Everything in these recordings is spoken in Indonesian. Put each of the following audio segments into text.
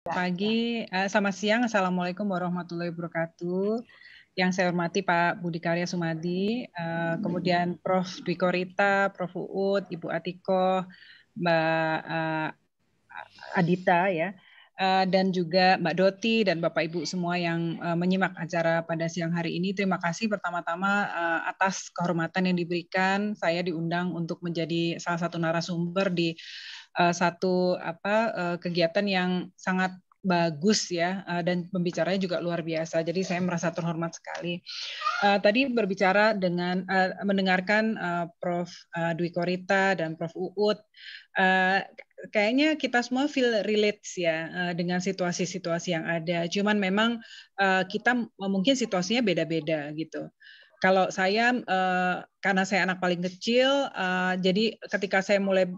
Pagi, selamat siang. Assalamualaikum warahmatullahi wabarakatuh. Yang saya hormati Pak Budi Karya Sumadi, kemudian Prof. Dwi Korita, Prof. Uut, Ibu Atikoh, Mbak Adita ya, dan juga Mbak Doti dan Bapak Ibu semua yang menyimak acara pada siang hari ini. Terima kasih pertama-tama atas kehormatan yang diberikan. Saya diundang untuk menjadi salah satu narasumber di satu kegiatan yang sangat bagus ya, dan pembicaranya juga luar biasa. Jadi saya merasa terhormat sekali. Tadi berbicara dengan mendengarkan Prof. Dwi Korita dan Prof. Uut, kayaknya kita semua feel relate ya dengan situasi-situasi yang ada. Cuman memang kita mungkin situasinya beda-beda gitu. Kalau saya karena saya anak paling kecil, jadi ketika saya mulai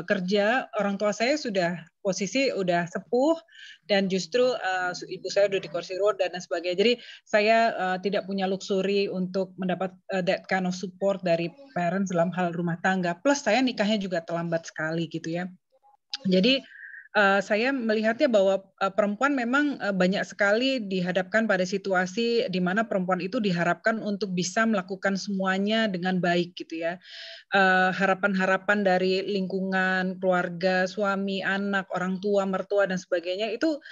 kerja, orang tua saya sudah posisi udah sepuh dan justru ibu saya udah di kursi roda dan sebagainya. Jadi saya tidak punya luxury untuk mendapat that kind of support dari parents dalam hal rumah tangga. Plus saya nikahnya juga terlambat sekali gitu ya. Jadi saya melihatnya bahwa perempuan memang banyak sekali dihadapkan pada situasi di mana perempuan itu diharapkan untuk bisa melakukan semuanya dengan baik gitu ya. Harapan-harapan dari lingkungan, keluarga, suami, anak, orang tua, mertua dan sebagainya itu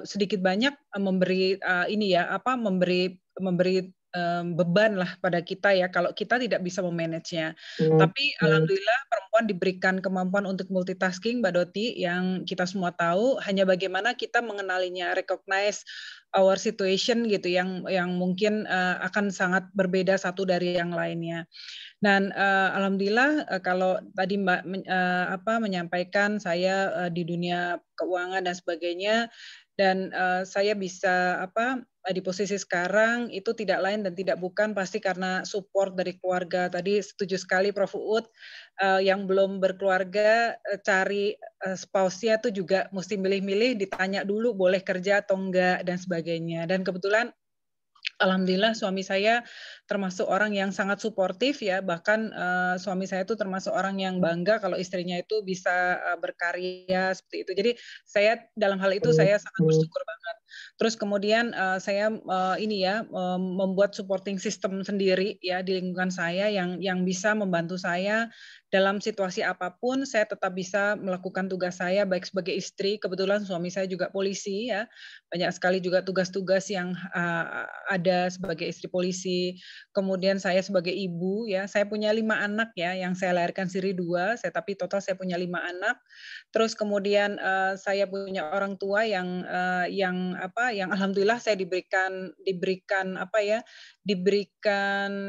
sedikit banyak memberi memberi beban lah pada kita ya kalau kita tidak bisa memanage-nya. Tapi alhamdulillah perempuan diberikan kemampuan untuk multitasking, Mbak Doti, yang kita semua tahu. Hanya bagaimana kita mengenalinya, recognize our situation gitu, yang mungkin akan sangat berbeda satu dari yang lainnya. Dan alhamdulillah kalau tadi Mbak menyampaikan saya di dunia keuangan dan sebagainya, dan saya bisa di posisi sekarang itu tidak lain dan tidak bukan pasti karena support dari keluarga. Tadi setuju sekali Prof. Uut, yang belum berkeluarga cari spouse-nya tuh juga mesti milih-milih, ditanya dulu boleh kerja atau enggak dan sebagainya. Dan kebetulan alhamdulillah suami saya termasuk orang yang sangat suportif ya, bahkan suami saya itu termasuk orang yang bangga kalau istrinya itu bisa berkarya seperti itu. Jadi saya dalam hal itu saya sangat bersyukur banget. Terus kemudian saya membuat supporting system sendiri ya di lingkungan saya yang bisa membantu saya dalam situasi apapun. Saya tetap bisa melakukan tugas saya baik sebagai istri, kebetulan suami saya juga polisi ya, banyak sekali juga tugas-tugas yang ada sebagai istri polisi. Kemudian saya sebagai ibu ya, saya punya 5 anak ya, yang saya lahirkan sendiri 2, tapi total saya punya 5 anak. Terus kemudian saya punya orang tua yang alhamdulillah saya diberikan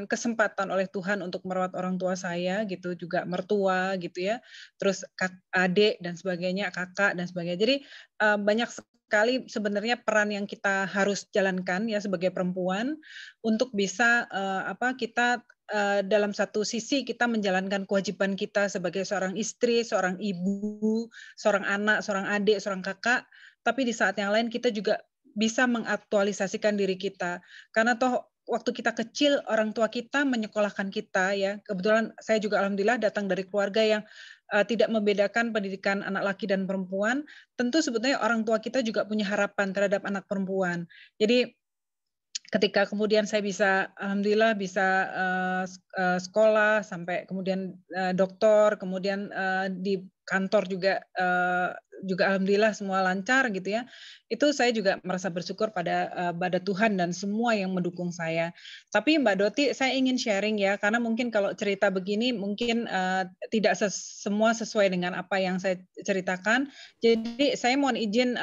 kesempatan oleh Tuhan untuk merawat orang tua saya gitu, juga mertua gitu ya. Terus adik dan sebagainya, kakak dan sebagainya. Jadi banyak sekali sebenarnya peran yang kita harus jalankan ya sebagai perempuan untuk bisa kita dalam satu sisi kita menjalankan kewajiban kita sebagai seorang istri, seorang ibu, seorang anak, seorang adik, seorang kakak, tapi di saat yang lain kita juga bisa mengaktualisasikan diri kita. Karena toh waktu kita kecil orang tua kita menyekolahkan kita ya. Kebetulan saya juga alhamdulillah datang dari keluarga yang tidak membedakan pendidikan anak laki dan perempuan. Tentu sebetulnya orang tua kita juga punya harapan terhadap anak perempuan. Jadi ketika kemudian saya bisa alhamdulillah bisa sekolah sampai kemudian doktor, kemudian di kantor juga alhamdulillah semua lancar gitu ya. Itu saya juga merasa bersyukur pada Tuhan dan semua yang mendukung saya. Tapi Mbak Doti, saya ingin sharing ya, karena mungkin kalau cerita begini mungkin tidak semua sesuai dengan apa yang saya ceritakan. Jadi saya mohon izin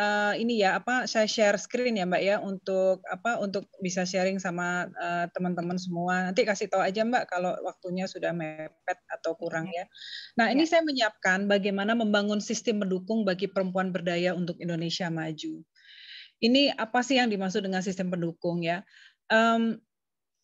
saya share screen ya Mbak ya untuk bisa sharing sama teman-teman semua. Nanti kasih tahu aja Mbak kalau waktunya sudah mepet atau kurang ya. Nah, ini saya menyiapkan bagaimana membangun sistem pendukung bagi perempuan berdaya untuk Indonesia maju. Ini apa sih yang dimaksud dengan sistem pendukung ya?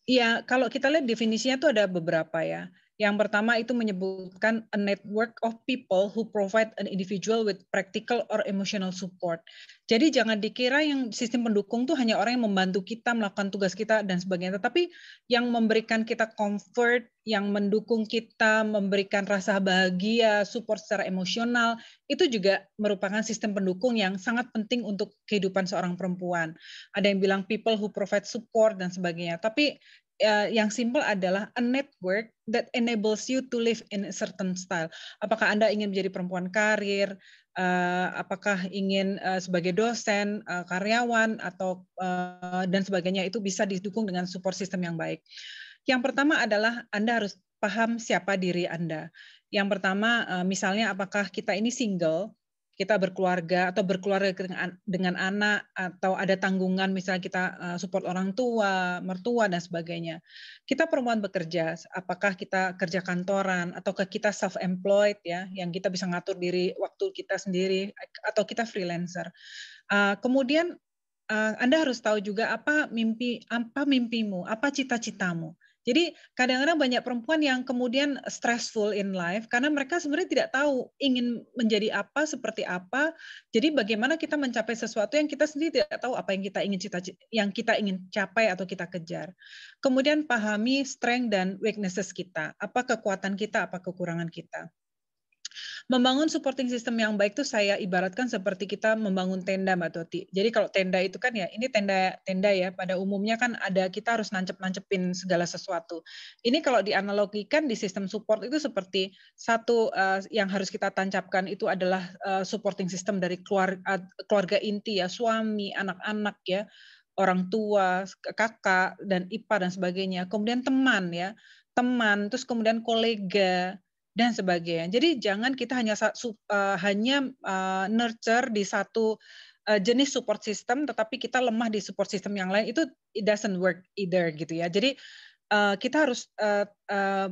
Ya, kalau kita lihat definisinya itu ada beberapa ya. Yang pertama itu menyebutkan a network of people who provide an individual with practical or emotional support. Jadi jangan dikira yang sistem pendukung tuh hanya orang yang membantu kita melakukan tugas kita dan sebagainya, tetapi yang memberikan kita comfort, yang mendukung kita, memberikan rasa bahagia, support secara emosional, itu juga merupakan sistem pendukung yang sangat penting untuk kehidupan seorang perempuan. Ada yang bilang people who provide support dan sebagainya, tapi yang simple adalah a network that enables you to live in a certain style. Apakah Anda ingin menjadi perempuan karir, apakah ingin sebagai dosen, karyawan, atau dan sebagainya, itu bisa didukung dengan support system yang baik. Yang pertama adalah Anda harus paham siapa diri Anda. Yang pertama, misalnya apakah kita ini single, kita berkeluarga atau berkeluarga dengan anak, atau ada tanggungan misalnya kita support orang tua, mertua dan sebagainya. Kita perempuan bekerja, apakah kita kerja kantoran ataukah kita self employed ya, yang kita bisa ngatur diri waktu kita sendiri, atau kita freelancer. Kemudian Anda harus tahu juga apa mimpimu, apa cita-citamu. Jadi kadang-kadang banyak perempuan yang kemudian stressful in life karena mereka sebenarnya tidak tahu ingin menjadi apa, seperti apa. Jadi bagaimana kita mencapai sesuatu yang kita sendiri tidak tahu apa yang kita ingin capai atau kita kejar. Kemudian pahami strength dan weaknesses kita, apa kekuatan kita, apa kekurangan kita. Membangun supporting system yang baik itu saya ibaratkan seperti kita membangun tenda, Mbak Toti. Jadi kalau tenda itu kan ya, ini tenda ya, pada umumnya kan ada kita harus nancep-nancepin segala sesuatu. Ini kalau dianalogikan di sistem support itu seperti satu yang harus kita tancapkan itu adalah supporting system dari keluarga inti ya, suami, anak-anak ya, orang tua, kakak dan ipar dan sebagainya. Kemudian teman ya, terus kemudian kolega dan sebagainya. Jadi jangan kita hanya nurture di satu jenis support system, tetapi kita lemah di support system yang lain, itu it doesn't work either gitu ya. Jadi kita harus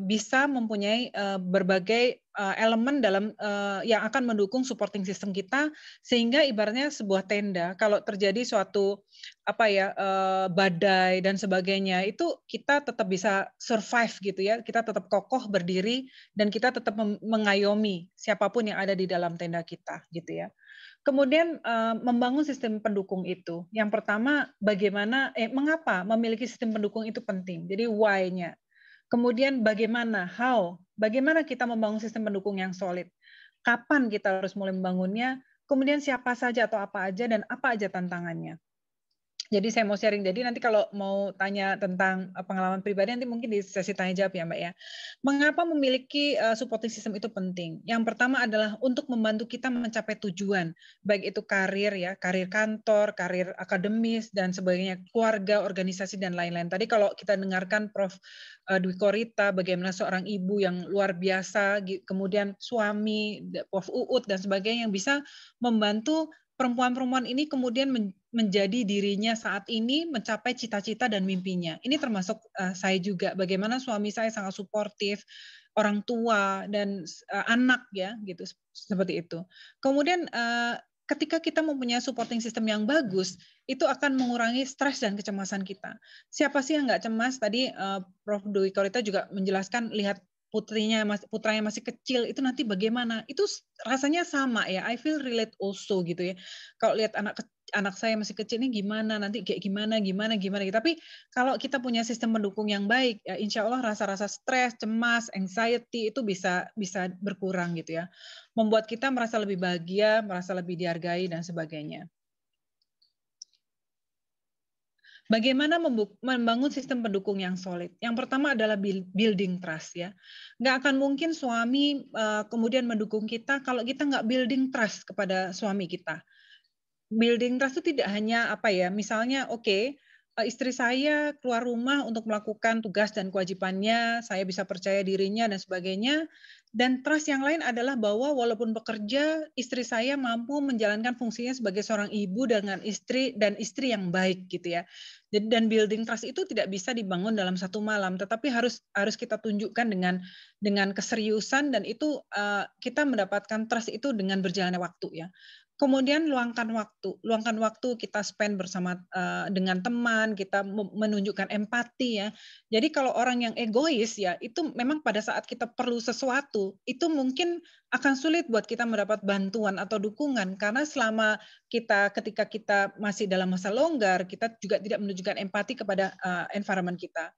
bisa mempunyai berbagai elemen dalam yang akan mendukung supporting system kita, sehingga ibaratnya sebuah tenda kalau terjadi suatu badai dan sebagainya, itu kita tetap bisa survive gitu ya, kita tetap kokoh berdiri dan kita tetap mengayomi siapapun yang ada di dalam tenda kita gitu ya. Kemudian membangun sistem pendukung itu. Yang pertama mengapa memiliki sistem pendukung itu penting. Jadi why-nya. Kemudian bagaimana kita membangun sistem pendukung yang solid. Kapan kita harus mulai membangunnya, kemudian siapa saja atau apa aja dan apa aja tantangannya. Jadi saya mau sharing. Jadi nanti kalau mau tanya tentang pengalaman pribadi nanti mungkin di sesi tanya jawab ya Mbak ya. Mengapa memiliki supporting system itu penting? Yang pertama adalah untuk membantu kita mencapai tujuan, baik itu karir ya, karir kantor, karir akademis dan sebagainya, keluarga, organisasi dan lain-lain. Tadi kalau kita dengarkan Prof. Dwi Korita, bagaimana seorang ibu yang luar biasa, kemudian suami, Prof. Uut dan sebagainya yang bisa membantu perempuan-perempuan ini kemudian menjadi dirinya saat ini, mencapai cita-cita dan mimpinya. Ini termasuk saya juga, bagaimana suami saya sangat suportif, orang tua dan anak ya, gitu seperti itu. Kemudian ketika kita mempunyai supporting system yang bagus, itu akan mengurangi stres dan kecemasan kita. Siapa sih yang nggak cemas? Tadi Prof. Dwi Korita juga menjelaskan, lihat putranya masih kecil, itu nanti bagaimana? Itu rasanya sama ya, I feel relate also gitu ya. Kalau lihat anak saya masih kecil ini gimana, nanti kayak gimana gitu. Tapi kalau kita punya sistem pendukung yang baik, ya insya Allah rasa-rasa stres, cemas, anxiety itu bisa berkurang gitu ya. Membuat kita merasa lebih bahagia, merasa lebih dihargai dan sebagainya. Bagaimana membangun sistem pendukung yang solid? Yang pertama adalah building trust ya. Nggak akan mungkin suami kemudian mendukung kita kalau kita nggak building trust kepada suami kita. Building trust itu tidak hanya misalnya istri saya keluar rumah untuk melakukan tugas dan kewajibannya, saya bisa percaya dirinya dan sebagainya. Dan trust yang lain adalah bahwa walaupun bekerja, istri saya mampu menjalankan fungsinya sebagai seorang ibu dengan istri yang baik gitu ya. Dan building trust itu tidak bisa dibangun dalam satu malam, tetapi harus kita tunjukkan dengan keseriusan, dan itu kita mendapatkan trust itu dengan berjalannya waktu ya. Kemudian luangkan waktu kita spend bersama, dengan teman, kita menunjukkan empati ya. Jadi kalau orang yang egois ya, itu memang pada saat kita perlu sesuatu, itu mungkin akan sulit buat kita mendapat bantuan atau dukungan, karena ketika kita masih dalam masa longgar, kita juga tidak menunjukkan empati kepada, environment kita.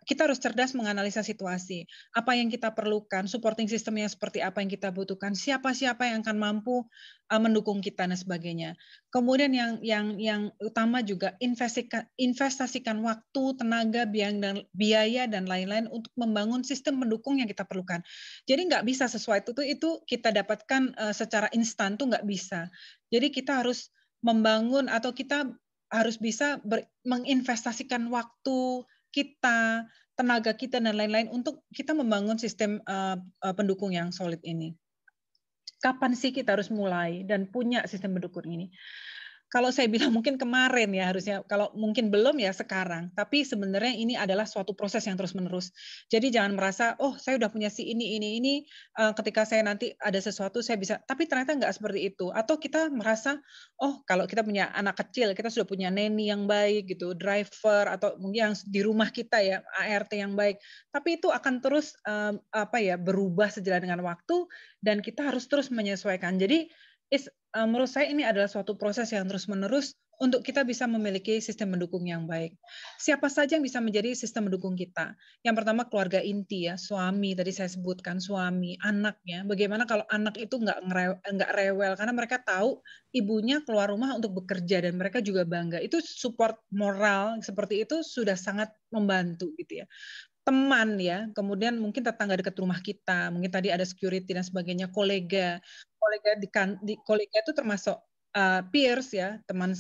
Kita harus cerdas menganalisa situasi, apa yang kita perlukan, supporting system yang seperti apa yang kita butuhkan, siapa-siapa yang akan mampu mendukung kita dan sebagainya. Kemudian yang utama juga investasikan waktu, tenaga, biaya dan lain-lain untuk membangun sistem pendukung yang kita perlukan. Jadi nggak bisa sesuatu itu kita dapatkan secara instan tuh nggak bisa. Jadi kita harus membangun atau kita harus bisa menginvestasikan waktu kita, tenaga kita dan lain-lain untuk kita membangun sistem pendukung yang solid ini. Kapan sih kita harus mulai dan punya sistem pendukung ini? Kalau saya bilang mungkin kemarin ya harusnya, kalau mungkin belum ya sekarang. Tapi sebenarnya ini adalah suatu proses yang terus-menerus. Jadi jangan merasa, oh saya udah punya si ini, ketika saya nanti ada sesuatu saya bisa. Tapi ternyata nggak seperti itu. Atau kita merasa, oh kalau kita punya anak kecil, kita sudah punya nanny yang baik gitu, driver atau mungkin yang di rumah kita ya ART yang baik. Tapi itu akan terus berubah sejalan dengan waktu dan kita harus terus menyesuaikan. Jadi menurut saya ini adalah suatu proses yang terus-menerus untuk kita bisa memiliki sistem mendukung yang baik. Siapa saja yang bisa menjadi sistem mendukung kita? Yang pertama keluarga inti ya, suami tadi saya sebutkan suami, anaknya. Bagaimana kalau anak itu nggak rewel karena mereka tahu ibunya keluar rumah untuk bekerja dan mereka juga bangga. Itu support moral seperti itu sudah sangat membantu gitu ya. Teman ya, kemudian mungkin tetangga dekat rumah kita, mungkin tadi ada security dan sebagainya, kolega itu termasuk peers ya, teman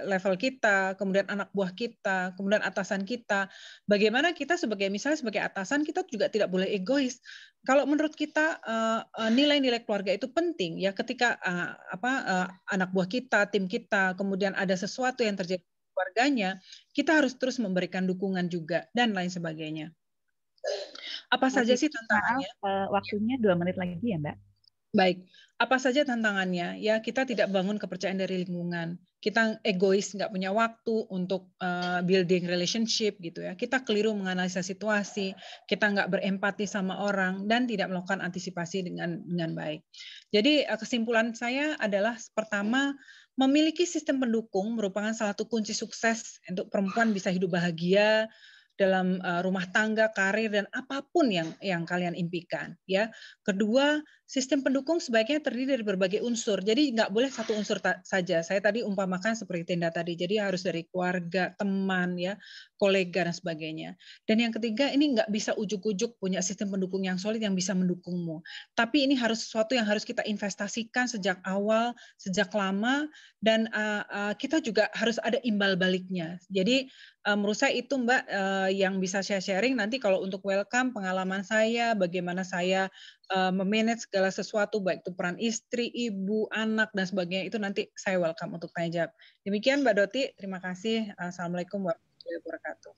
level kita, kemudian anak buah kita, kemudian atasan kita. Bagaimana kita misalnya sebagai atasan kita juga tidak boleh egois. Kalau menurut kita nilai-nilai keluarga itu penting ya, ketika anak buah kita, tim kita, kemudian ada sesuatu yang terjadi keluarganya, kita harus terus memberikan dukungan juga dan lain sebagainya. Apa saja sih tantangannya? Maaf, waktunya 2 menit lagi ya, Mbak. Baik, apa saja tantangannya? Ya, kita tidak bangun kepercayaan dari lingkungan. Kita egois, nggak punya waktu untuk building relationship gitu ya. Kita keliru menganalisa situasi, kita nggak berempati sama orang dan tidak melakukan antisipasi dengan baik. Jadi kesimpulan saya adalah pertama, memiliki sistem pendukung merupakan salah satu kunci sukses untuk perempuan bisa hidup bahagia dalam rumah tangga, karir dan apapun yang kalian impikan ya. Kedua, sistem pendukung sebaiknya terdiri dari berbagai unsur. Jadi nggak boleh satu unsur saja. Saya tadi umpamakan seperti tenda tadi. Jadi harus dari keluarga, teman ya, kolega dan sebagainya. Dan yang ketiga, ini nggak bisa ujuk-ujuk punya sistem pendukung yang solid yang bisa mendukungmu. Tapi ini harus sesuatu yang harus kita investasikan sejak awal, sejak lama dan kita juga harus ada imbal baliknya. Jadi menurut saya itu Mbak yang bisa saya sharing. Nanti kalau untuk welcome pengalaman saya, bagaimana saya memanage segala sesuatu, baik itu peran istri, ibu, anak, dan sebagainya, itu nanti saya welcome untuk tanya jawab. Demikian Mbak Doti, terima kasih. Assalamualaikum warahmatullahi wabarakatuh.